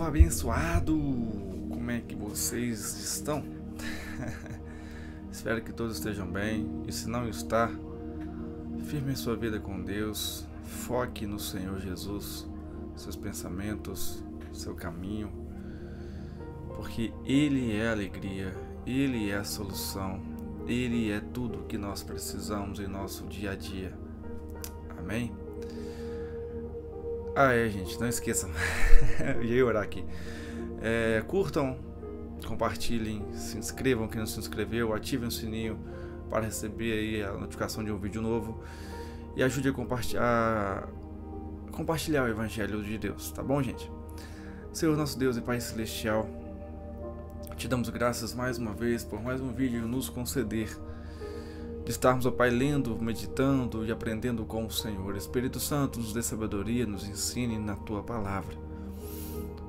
abençoado! Como é que vocês estão? Espero que todos estejam bem, e se não está, firme sua vida com Deus, foque no Senhor Jesus, seus pensamentos, seu caminho, porque Ele é a alegria, Ele é a solução, Ele é tudo que nós precisamos em nosso dia a dia. Amém? Gente, não esqueçam, eu ia orar aqui. Curtam, compartilhem, se inscrevam quem não se inscreveu, ativem o sininho para receber aí a notificação de um vídeo novo e ajude a compartilhar o Evangelho de Deus, tá bom, gente? Senhor nosso Deus e Pai Celestial, te damos graças mais uma vez por mais um vídeo nos conceder de estarmos, ó Pai, lendo, meditando e aprendendo com o Senhor. Espírito Santo, nos dê sabedoria, nos ensine na Tua Palavra.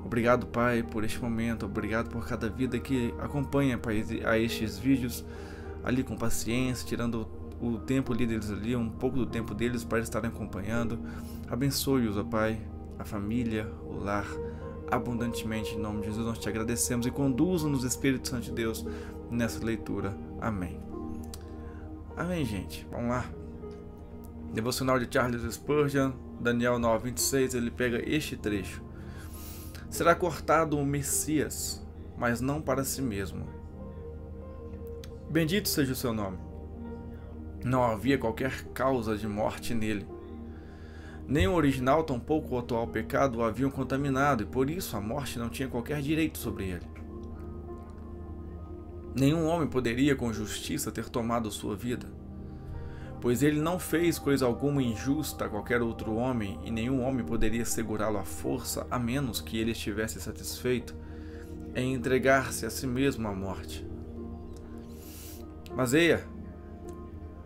Obrigado, Pai, por este momento. Obrigado por cada vida que acompanha, Pai, a estes vídeos ali com paciência, tirando o tempo ali deles ali, um pouco do tempo deles para estarem acompanhando. Abençoe-os, ó Pai, a família, o lar, abundantemente. Em nome de Jesus nós te agradecemos e conduza-nos, Espírito Santo de Deus, nessa leitura. Amém. Amém, gente. Vamos lá. Devocional de Charles Spurgeon, Daniel 9:26, ele pega este trecho. Será cortado o Messias, mas não para si mesmo. Bendito seja o seu nome. Não havia qualquer causa de morte nele. Nem o original, tampouco o atual pecado o haviam contaminado, e por isso a morte não tinha qualquer direito sobre ele. Nenhum homem poderia com justiça ter tomado sua vida, pois ele não fez coisa alguma injusta a qualquer outro homem, e nenhum homem poderia segurá-lo à força, a menos que ele estivesse satisfeito em entregar-se a si mesmo à morte. Mas eia,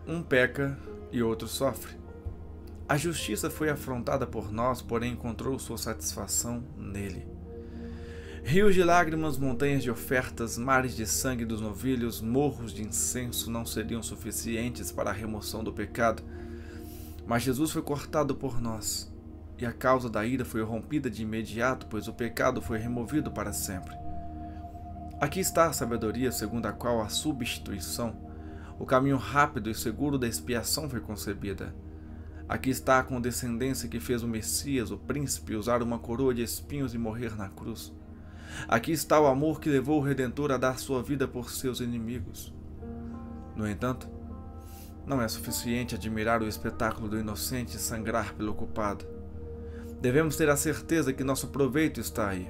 um peca e outro sofre. A justiça foi afrontada por nós, porém encontrou sua satisfação nele. Rios de lágrimas, montanhas de ofertas, mares de sangue dos novilhos, morros de incenso não seriam suficientes para a remoção do pecado. Mas Jesus foi cortado por nós, e a causa da ira foi rompida de imediato, pois o pecado foi removido para sempre. Aqui está a sabedoria segundo a qual a substituição, o caminho rápido e seguro da expiação foi concebida. Aqui está a condescendência que fez o Messias, o príncipe, usar uma coroa de espinhos e morrer na cruz. Aqui está o amor que levou o Redentor a dar sua vida por seus inimigos. No entanto, não é suficiente admirar o espetáculo do inocente sangrar pelo culpado. Devemos ter a certeza que nosso proveito está aí.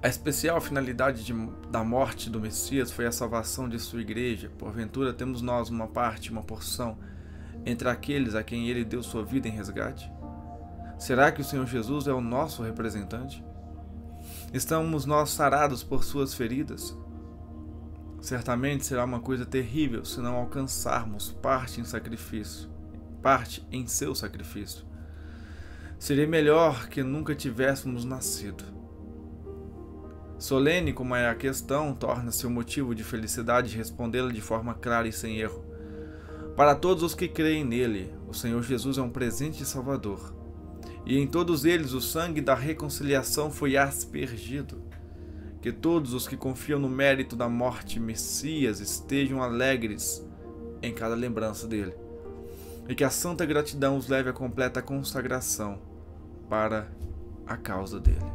A especial finalidade da morte do Messias foi a salvação de sua igreja. Porventura temos nós uma parte, uma porção, entre aqueles a quem ele deu sua vida em resgate? Será que o Senhor Jesus é o nosso representante? Estamos nós sarados por suas feridas? Certamente será uma coisa terrível se não alcançarmos parte em seu sacrifício. Seria melhor que nunca tivéssemos nascido. Solene como é a questão, torna-se um motivo de felicidade respondê-la de forma clara e sem erro. Para todos os que creem nele, o Senhor Jesus é um presente e salvador. E em todos eles o sangue da reconciliação foi aspergido. Que todos os que confiam no mérito da morte Messias estejam alegres em cada lembrança dele. E que a santa gratidão os leve à completa consagração para a causa dele.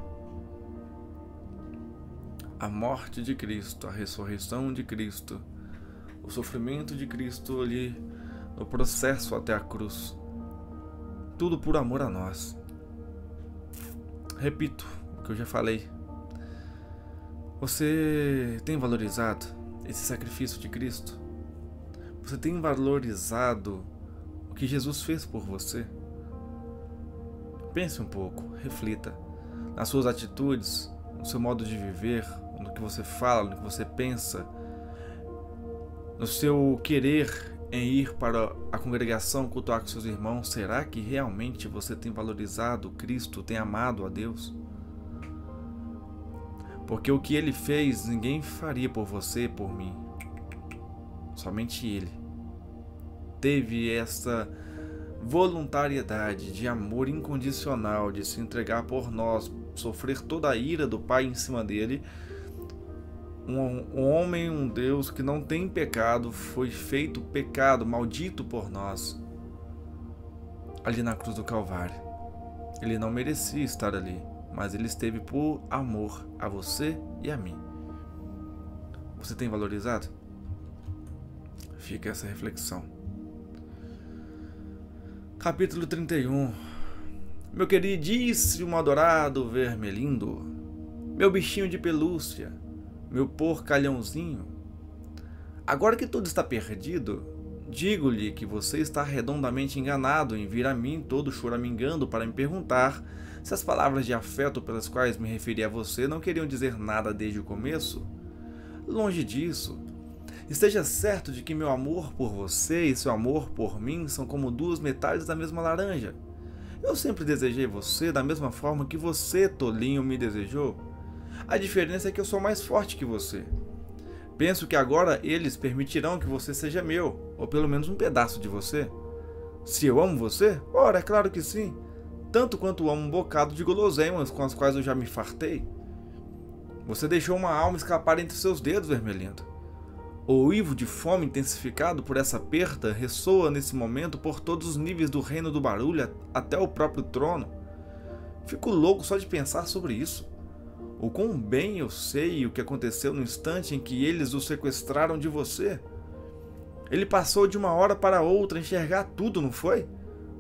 A morte de Cristo, a ressurreição de Cristo, o sofrimento de Cristo ali no processo até a cruz. Tudo por amor a nós. Repito o que eu já falei. Você tem valorizado esse sacrifício de Cristo? Você tem valorizado o que Jesus fez por você? Pense um pouco, reflita nas suas atitudes, no seu modo de viver, no que você fala, no que você pensa, no seu querer em ir para a congregação cultuar com seus irmãos. Será que realmente você tem valorizado Cristo, tem amado a Deus? Porque o que Ele fez, ninguém faria por você, por mim. Somente Ele teve essa voluntariedade de amor incondicional, de se entregar por nós, sofrer toda a ira do Pai em cima dele, um homem, um Deus que não tem pecado, foi feito pecado, maldito por nós, ali na cruz do Calvário. Ele não merecia estar ali, mas ele esteve por amor a você e a mim. Você tem valorizado? Fica essa reflexão. Capítulo 31. Meu queridíssimo adorado vermelindo, meu bichinho de pelúcia, meu porcalhãozinho, agora que tudo está perdido, digo-lhe que você está redondamente enganado em vir a mim todo choramingando para me perguntar se as palavras de afeto pelas quais me referi a você não queriam dizer nada desde o começo. Longe disso. Esteja certo de que meu amor por você e seu amor por mim são como duas metades da mesma laranja. Eu sempre desejei você da mesma forma que você, tolinho, me desejou. A diferença é que eu sou mais forte que você. Penso que agora eles permitirão que você seja meu, ou pelo menos um pedaço de você. Se eu amo você? Ora, é claro que sim. Tanto quanto amo um bocado de guloseimas com as quais eu já me fartei. Você deixou uma alma escapar entre seus dedos, vermelhento. O uivo de fome intensificado por essa perda ressoa nesse momento por todos os níveis do reino do barulho até o próprio trono. Fico louco só de pensar sobre isso. O quão bem eu sei o que aconteceu no instante em que eles o sequestraram de você. Ele passou de uma hora para outra a enxergar tudo, não foi?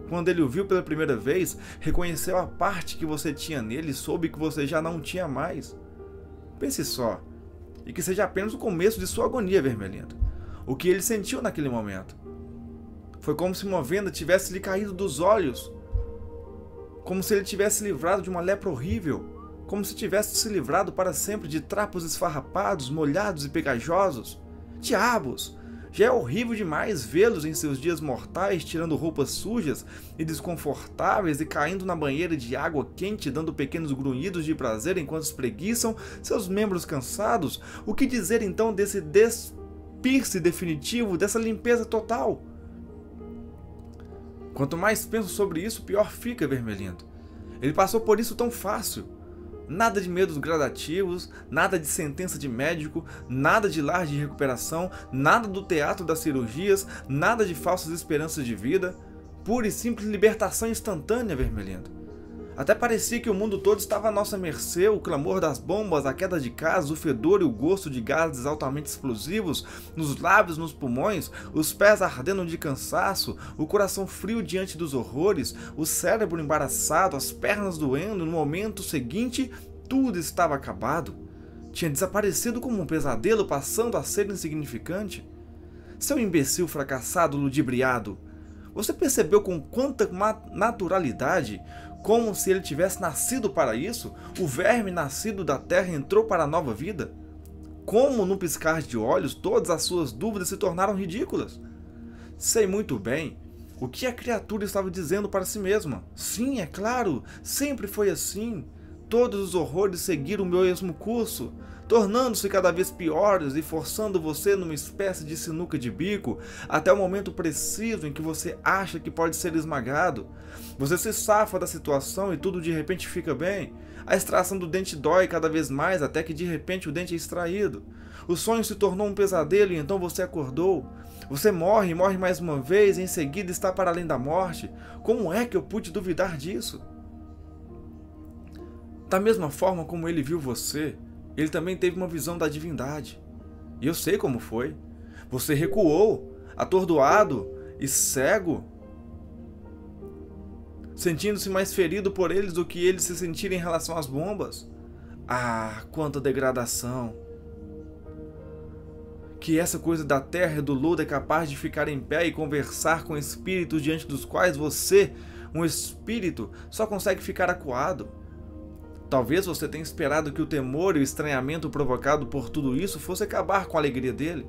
Quando ele o viu pela primeira vez, reconheceu a parte que você tinha nele e soube que você já não tinha mais. Pense só, e que seja apenas o começo de sua agonia, vermelhento. O que ele sentiu naquele momento. Foi como se uma venda tivesse lhe caído dos olhos. Como se ele tivesse livrado de uma lepra horrível. Como se tivesse se livrado para sempre de trapos esfarrapados, molhados e pegajosos. Diabos! Já é horrível demais vê-los em seus dias mortais tirando roupas sujas e desconfortáveis e caindo na banheira de água quente, dando pequenos grunhidos de prazer enquanto espreguiçam seus membros cansados. O que dizer então desse despir-se definitivo, dessa limpeza total? Quanto mais penso sobre isso, pior fica, vermelhento. Ele passou por isso tão fácil. Nada de medos gradativos, nada de sentença de médico, nada de lar de recuperação, nada do teatro das cirurgias, nada de falsas esperanças de vida. Pura e simples libertação instantânea, vermelhento. Até parecia que o mundo todo estava à nossa mercê, o clamor das bombas, a queda de casas, o fedor e o gosto de gases altamente explosivos, nos lábios, nos pulmões, os pés ardendo de cansaço, o coração frio diante dos horrores, o cérebro embaraçado, as pernas doendo. No momento seguinte, tudo estava acabado. Tinha desaparecido como um pesadelo, passando a ser insignificante. Seu imbecil fracassado, ludibriado! Você percebeu com quanta naturalidade, como se ele tivesse nascido para isso, o verme nascido da terra entrou para a nova vida? Como, num piscar de olhos, todas as suas dúvidas se tornaram ridículas? Sei muito bem o que a criatura estava dizendo para si mesma. Sim, é claro, sempre foi assim. Todos os horrores seguiram o mesmo curso, tornando-se cada vez piores e forçando você numa espécie de sinuca de bico, até o momento preciso em que você acha que pode ser esmagado. Você se safa da situação e tudo de repente fica bem. A extração do dente dói cada vez mais até que de repente o dente é extraído. O sonho se tornou um pesadelo e então você acordou. Você morre mais uma vez e em seguida está para além da morte. Como é que eu pude duvidar disso? Da mesma forma como ele viu você, ele também teve uma visão da divindade. E eu sei como foi. Você recuou, atordoado e cego, sentindo-se mais ferido por eles do que eles se sentiram em relação às bombas. Ah, quanta degradação! Que essa coisa da terra e do lodo é capaz de ficar em pé e conversar com espíritos diante dos quais você, um espírito, só consegue ficar acuado. Talvez você tenha esperado que o temor e o estranhamento provocado por tudo isso fosse acabar com a alegria dele.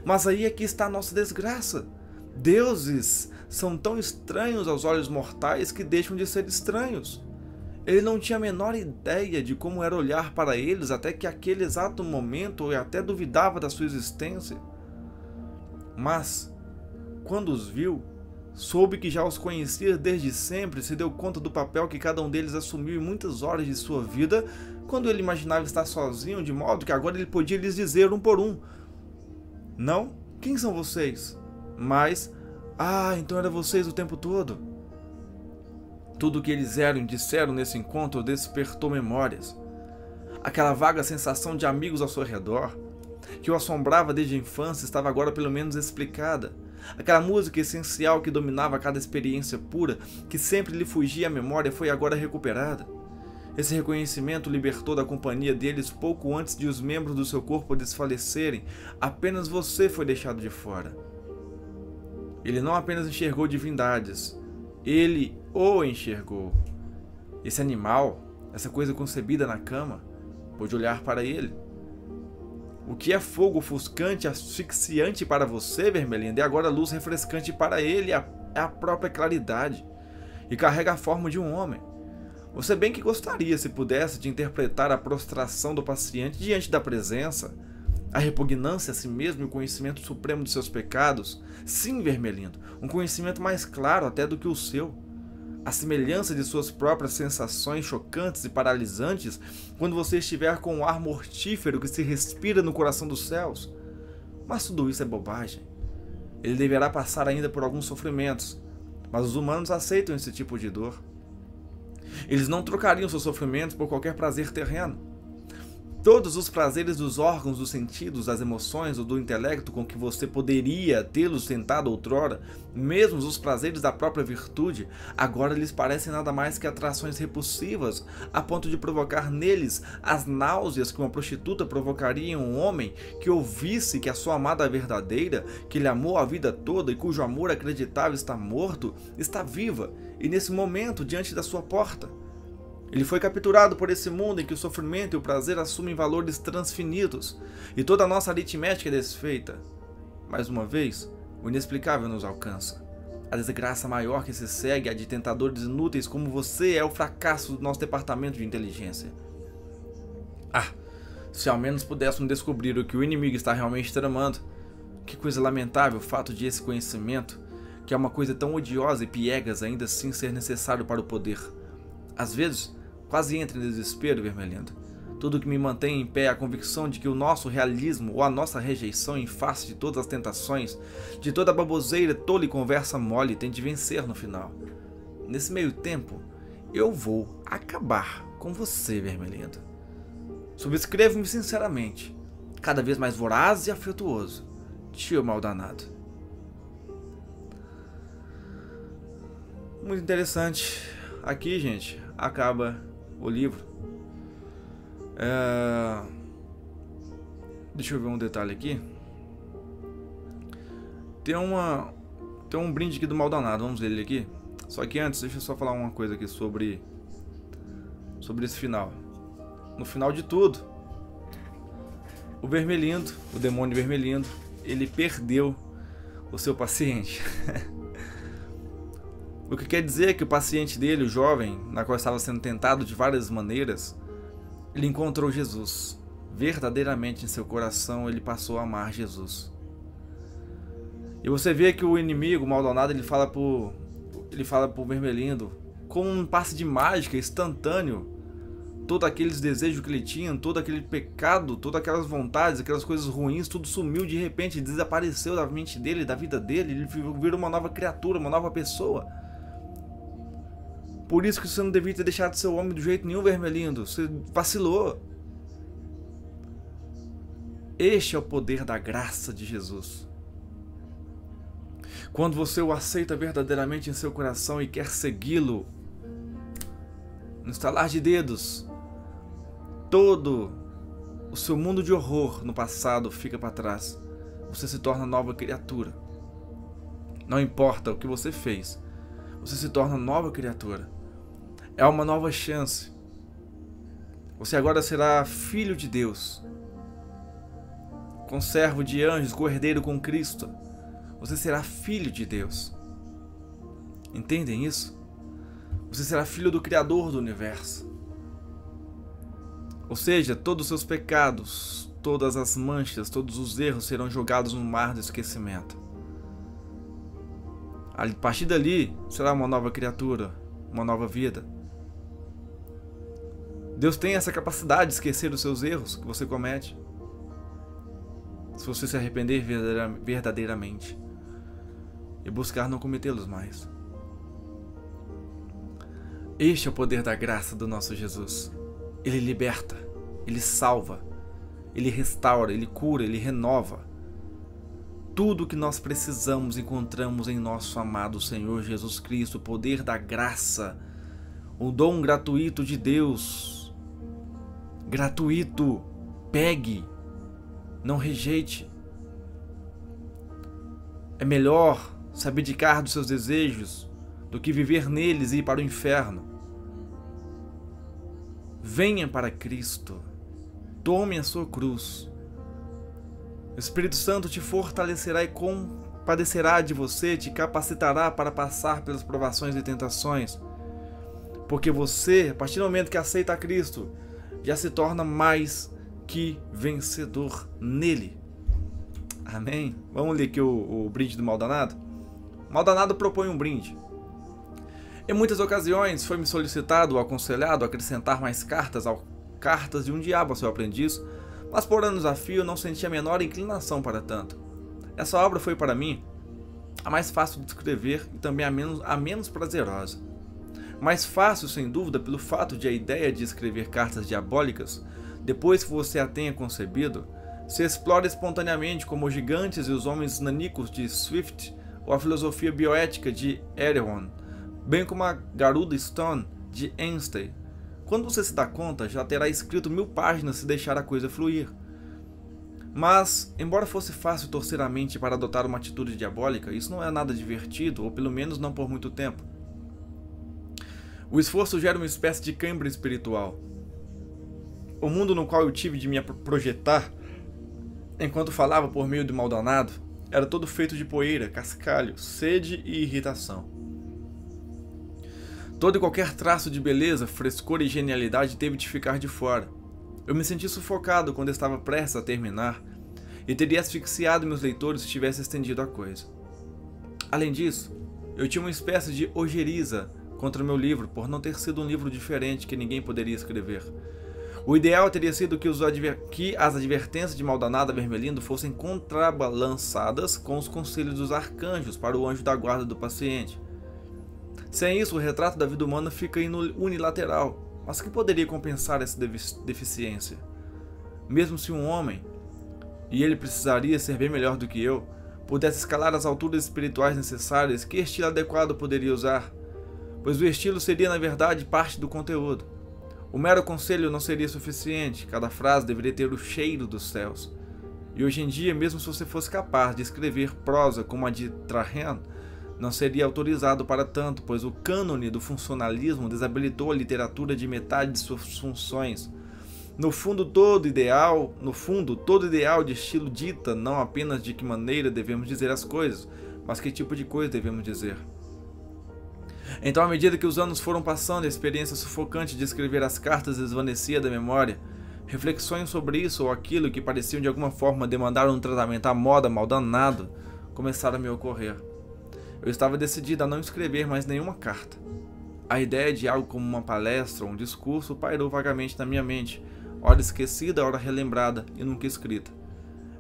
Mas aí é que está a nossa desgraça. Deuses são tão estranhos aos olhos mortais que deixam de ser estranhos. Ele não tinha a menor ideia de como era olhar para eles até que aquele exato momento ele até duvidava da sua existência. Mas, quando os viu, Soube que já os conhecia desde sempre, se deu conta do papel que cada um deles assumiu em muitas horas de sua vida, quando ele imaginava estar sozinho, de modo que agora ele podia lhes dizer um por um: não? Quem são vocês? Mas, então era vocês o tempo todo. Tudo o que eles eram e disseram nesse encontro despertou memórias. Aquela vaga sensação de amigos ao seu redor, que o assombrava desde a infância, estava agora pelo menos explicada. Aquela música essencial que dominava cada experiência pura, que sempre lhe fugia à memória, foi agora recuperada. Esse reconhecimento libertou da companhia deles pouco antes de os membros do seu corpo desfalecerem. Apenas você foi deixado de fora. Ele não apenas enxergou divindades, ele o enxergou. Esse animal, essa coisa concebida na cama, pôde olhar para ele. O que é fogo ofuscante, asfixiante para você, Vermelhinda, é agora luz refrescante para ele, é a própria claridade, e carrega a forma de um homem. Você bem que gostaria, se pudesse, de interpretar a prostração do paciente diante da presença, a repugnância a si mesmo e o conhecimento supremo de seus pecados. Sim, Vermelindo, um conhecimento mais claro até do que o seu. A semelhança de suas próprias sensações chocantes e paralisantes quando você estiver com o ar mortífero que se respira no coração dos céus. Mas tudo isso é bobagem. Ele deverá passar ainda por alguns sofrimentos, mas os humanos aceitam esse tipo de dor. Eles não trocariam seus sofrimentos por qualquer prazer terreno. Todos os prazeres dos órgãos dos sentidos, das emoções ou do intelecto com que você poderia tê-los tentado outrora, mesmo os prazeres da própria virtude, agora lhes parecem nada mais que atrações repulsivas, a ponto de provocar neles as náuseas que uma prostituta provocaria em um homem que ouvisse que a sua amada verdadeira, que lhe amou a vida toda e cujo amor acreditava está morto, está viva e nesse momento diante da sua porta. Ele foi capturado por esse mundo em que o sofrimento e o prazer assumem valores transfinidos, e toda a nossa aritmética é desfeita. Mais uma vez, o inexplicável nos alcança. A desgraça maior que se segue é a de tentadores inúteis como você é o fracasso do nosso departamento de inteligência. Se ao menos pudéssemos descobrir o que o inimigo está realmente tramando. Que coisa lamentável o fato de esse conhecimento, que é uma coisa tão odiosa e piegas, ainda assim ser necessário para o poder. Às vezes, quase entra em desespero, Vermelindo. Tudo o que me mantém em pé é a convicção de que o nosso realismo ou a nossa rejeição em face de todas as tentações, de toda a baboseira, tola e conversa mole, tem de vencer no final. Nesse meio tempo, eu vou acabar com você, Vermelindo. Subscrevo-me sinceramente, cada vez mais voraz e afetuoso, tio mal danado. Muito interessante. Aqui, gente, acaba o livro. Deixa eu ver um detalhe aqui. Tem um brinde aqui do mal danado. Vamos ler ele aqui. Só que antes, deixa eu só falar uma coisa aqui sobre esse final. No final de tudo, o Vermelindo, o demônio Vermelindo, ele perdeu o seu paciente. O que quer dizer que o paciente dele, o jovem, na qual estava sendo tentado de várias maneiras, ele encontrou Jesus. Verdadeiramente em seu coração ele passou a amar Jesus. E você vê que o inimigo, o mal danado, ele fala pro Vermelindo, como um passe de mágica instantâneo, todos aqueles desejos que ele tinha, todo aquele pecado, todas aquelas vontades, aquelas coisas ruins, tudo sumiu de repente, desapareceu da mente dele, da vida dele, ele virou uma nova criatura, uma nova pessoa. Por isso que você não devia ter deixado seu homem do jeito nenhum, Vermelindo. Você vacilou. Este é o poder da graça de Jesus. Quando você o aceita verdadeiramente em seu coração e quer segui-lo, no estalar de dedos, todo o seu mundo de horror no passado fica para trás. Você se torna nova criatura. Não importa o que você fez, você se torna nova criatura. É uma nova chance. Você agora será filho de Deus, conservo de anjos, co-herdeiro com Cristo. Você será filho de Deus. Entendem isso? Você será filho do Criador do Universo. Ou seja, todos os seus pecados, todas as manchas, todos os erros serão jogados no mar do esquecimento. A partir dali, será uma nova criatura, uma nova vida. Deus tem essa capacidade de esquecer os seus erros que você comete, se você se arrepender verdadeiramente e buscar não cometê-los mais. Este é o poder da graça do nosso Jesus. Ele liberta, Ele salva, Ele restaura, Ele cura, Ele renova. Tudo o que nós precisamos encontramos em nosso amado Senhor Jesus Cristo, o poder da graça, o dom gratuito de Deus. Gratuito, pegue, não rejeite. É melhor se abdicar dos seus desejos do que viver neles e ir para o inferno. Venha para Cristo, tome a sua cruz. O Espírito Santo te fortalecerá e compadecerá de você, te capacitará para passar pelas provações e tentações. Porque você, a partir do momento que aceita a Cristo, já se torna mais que vencedor nele. Amém? Vamos ler aqui o brinde do Maldanado? O Maldanado propõe um brinde. Em muitas ocasiões foi-me solicitado ou aconselhado acrescentar mais cartas de um diabo ao seu aprendiz, mas por anos a fio não senti a menor inclinação para tanto. Essa obra foi para mim a mais fácil de escrever e também a menos prazerosa. Mais fácil, sem dúvida, pelo fato de a ideia de escrever cartas diabólicas, depois que você a tenha concebido, se explora espontaneamente como os gigantes e os homens nanicos de Swift ou a filosofia bioética de Erewhon, bem como a Garuda Stone de Einstein. Quando você se dá conta, já terá escrito 1000 páginas se deixar a coisa fluir. Mas, embora fosse fácil torcer a mente para adotar uma atitude diabólica, isso não é nada divertido, ou pelo menos não por muito tempo. O esforço gera uma espécie de cãibra espiritual. O mundo no qual eu tive de me projetar, enquanto falava por meio do Maldanado, era todo feito de poeira, cascalho, sede e irritação. Todo e qualquer traço de beleza, frescor e genialidade teve de ficar de fora. Eu me senti sufocado quando estava prestes a terminar e teria asfixiado meus leitores se tivesse estendido a coisa. Além disso, eu tinha uma espécie de ojeriza contra meu livro por não ter sido um livro diferente que ninguém poderia escrever. O ideal teria sido que as advertências de Maldanado Vermelindo fossem contrabalançadas com os conselhos dos arcanjos para o anjo da guarda do paciente. Sem isso, o retrato da vida humana fica unilateral, mas que poderia compensar essa deficiência? Mesmo se um homem, e ele precisaria ser bem melhor do que eu, pudesse escalar as alturas espirituais necessárias, que estilo adequado poderia usar? Pois o estilo seria, na verdade, parte do conteúdo. O mero conselho não seria suficiente, cada frase deveria ter o cheiro dos céus. E hoje em dia, mesmo se você fosse capaz de escrever prosa como a de Traherne, não seria autorizado para tanto, pois o cânone do funcionalismo desabilitou a literatura de metade de suas funções. No fundo, todo ideal de estilo dita não apenas de que maneira devemos dizer as coisas, mas que tipo de coisa devemos dizer. Então, à medida que os anos foram passando e a experiência sufocante de escrever as cartas desvanecia da memória, reflexões sobre isso ou aquilo que pareciam de alguma forma demandar um tratamento à moda Maldanado começaram a me ocorrer. Eu estava decidido a não escrever mais nenhuma carta. A ideia de algo como uma palestra ou um discurso pairou vagamente na minha mente, ora esquecida, ora relembrada e nunca escrita.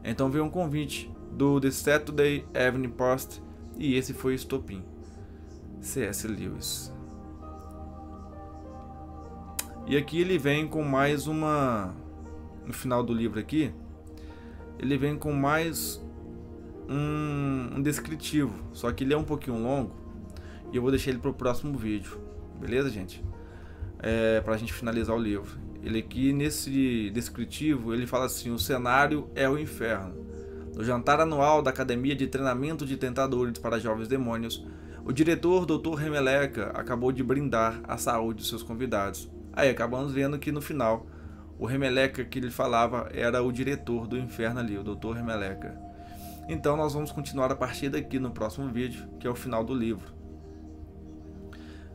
Então veio um convite do The Saturday Evening Post e esse foi o estopim. C.S. Lewis. E aqui ele vem com mais uma... No final do livro aqui, ele vem com mais um descritivo, só que ele é um pouquinho longo e eu vou deixar ele para o próximo vídeo, beleza, gente? Para a gente finalizar o livro. Ele aqui nesse descritivo ele fala assim: o cenário é o inferno. No jantar anual da Academia de Treinamento de Tentadores para Jovens Demônios, o diretor Dr. Remeleca acabou de brindar a saúde dos seus convidados. Aí acabamos vendo que no final o Remeleca que ele falava era o diretor do inferno ali, o Dr. Remeleca. Então nós vamos continuar a partir daqui no próximo vídeo, que é o final do livro.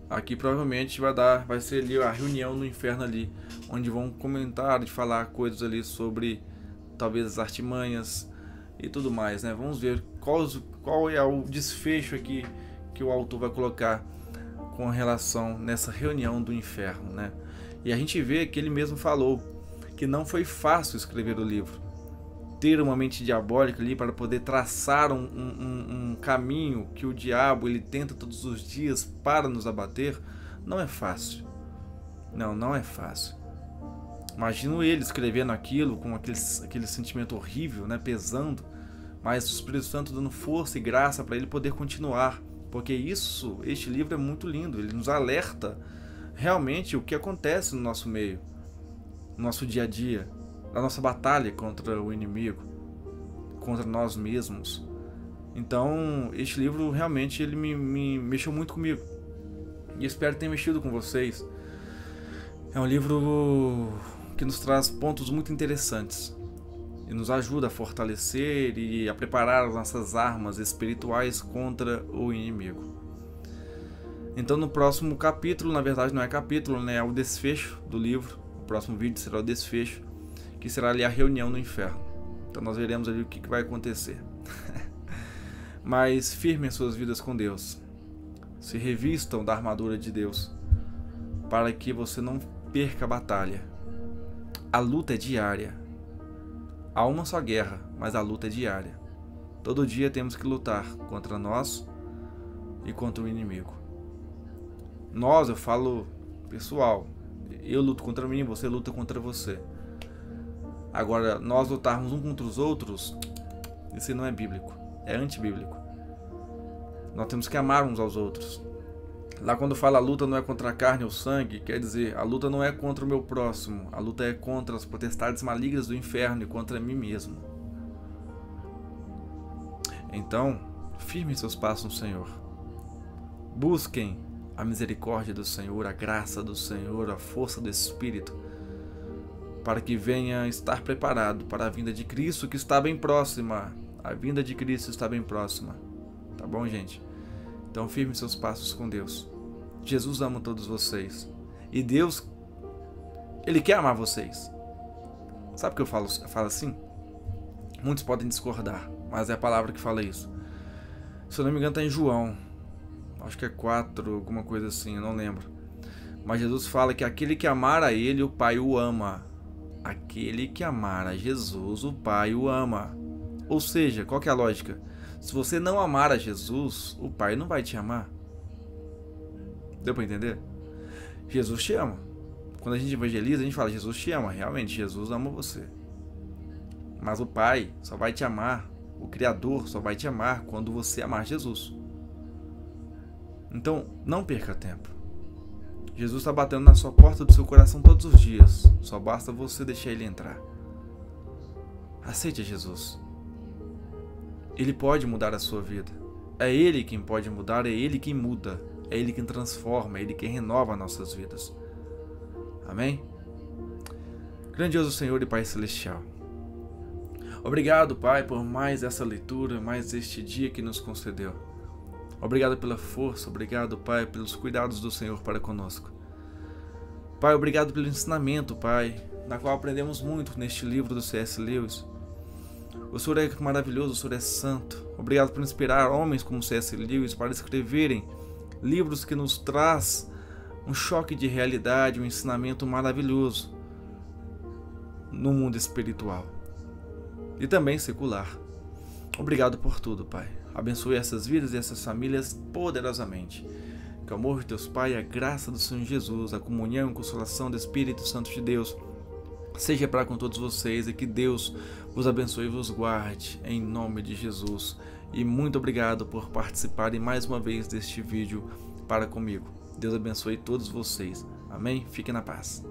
Aqui provavelmente vai ser ali a reunião no inferno ali, onde vão comentar e falar coisas ali sobre talvez as artimanhas e tudo mais, né? Vamos ver qual é o desfecho aqui que o autor vai colocar com relação nessa reunião do inferno, né? E a gente vê que ele mesmo falou que não foi fácil escrever o livro. Ter uma mente diabólica ali para poder traçar um caminho que o diabo ele tenta todos os dias para nos abater, não é fácil. Não é fácil. Imagino ele escrevendo aquilo com aquele sentimento horrível, né, pesando, mas o Espírito Santo dando força e graça para ele poder continuar, porque este livro é muito lindo, ele nos alerta realmente o que acontece no nosso meio, no nosso dia a dia, na nossa batalha contra o inimigo, contra nós mesmos. Então, este livro realmente ele me mexeu muito comigo, e espero ter mexido com vocês. É um livro que nos traz pontos muito interessantes e nos ajuda a fortalecer e a preparar as nossas armas espirituais contra o inimigo. Então no próximo capítulo, na verdade não é capítulo, né, é o desfecho do livro. O próximo vídeo será o desfecho, que será ali a reunião no inferno. Então nós veremos ali o que vai acontecer. Mas firmem suas vidas com Deus. Se revistam da armadura de Deus, para que você não perca a batalha. A luta é diária. Há uma só guerra, mas a luta é diária. Todo dia temos que lutar contra nós e contra o inimigo. Nós, eu falo pessoal, eu luto contra mim, você luta contra você. Agora, nós lutarmos uns contra os outros, isso não é bíblico, é antibíblico. Nós temos que amar uns aos outros. Lá quando fala a luta não é contra a carne ou sangue, quer dizer, a luta não é contra o meu próximo, a luta é contra as potestades malignas do inferno e contra mim mesmo. Então, firmem seus passos no Senhor. Busquem a misericórdia do Senhor, a graça do Senhor, a força do Espírito, para que venha estar preparado para a vinda de Cristo, que está bem próxima. A vinda de Cristo está bem próxima. Tá bom, gente? Então firme seus passos com Deus. Jesus ama todos vocês. E Deus, Ele quer amar vocês. Sabe o que eu falo assim? Muitos podem discordar, mas é a palavra que fala isso. Se eu não me engano está em João. Acho que é 4, alguma coisa assim, eu não lembro. Mas Jesus fala que aquele que amar a Ele, o Pai o ama. Aquele que amar a Jesus, o Pai o ama. Ou seja, qual que é a lógica? Se você não amar a Jesus, o Pai não vai te amar. Deu para entender? Jesus te ama. Quando a gente evangeliza, a gente fala, Jesus te ama. Realmente, Jesus ama você. Mas o Pai só vai te amar, o Criador só vai te amar quando você amar Jesus. Então, não perca tempo. Jesus está batendo na sua porta do seu coração todos os dias. Só basta você deixar Ele entrar. Aceite Jesus. Ele pode mudar a sua vida. É Ele quem pode mudar, é Ele quem muda. É Ele quem transforma, é Ele quem renova nossas vidas. Amém? Grandioso Senhor e Pai Celestial. Obrigado, Pai, por mais essa leitura, mais este dia que nos concedeu. Obrigado pela força, obrigado, Pai, pelos cuidados do Senhor para conosco. Pai, obrigado pelo ensinamento, Pai, na qual aprendemos muito neste livro do C.S. Lewis. O Senhor é maravilhoso, o Senhor é santo. Obrigado por inspirar homens como C.S. Lewis para escreverem livros que nos traz um choque de realidade, um ensinamento maravilhoso no mundo espiritual e também secular. Obrigado por tudo, Pai. Abençoe essas vidas e essas famílias poderosamente. Que o amor de Deus Pai, a graça do Senhor Jesus, a comunhão e consolação do Espírito Santo de Deus seja para com todos vocês e que Deus vos abençoe e vos guarde em nome de Jesus. E muito obrigado por participarem mais uma vez deste vídeo para comigo. Deus abençoe todos vocês. Amém? Fiquem na paz.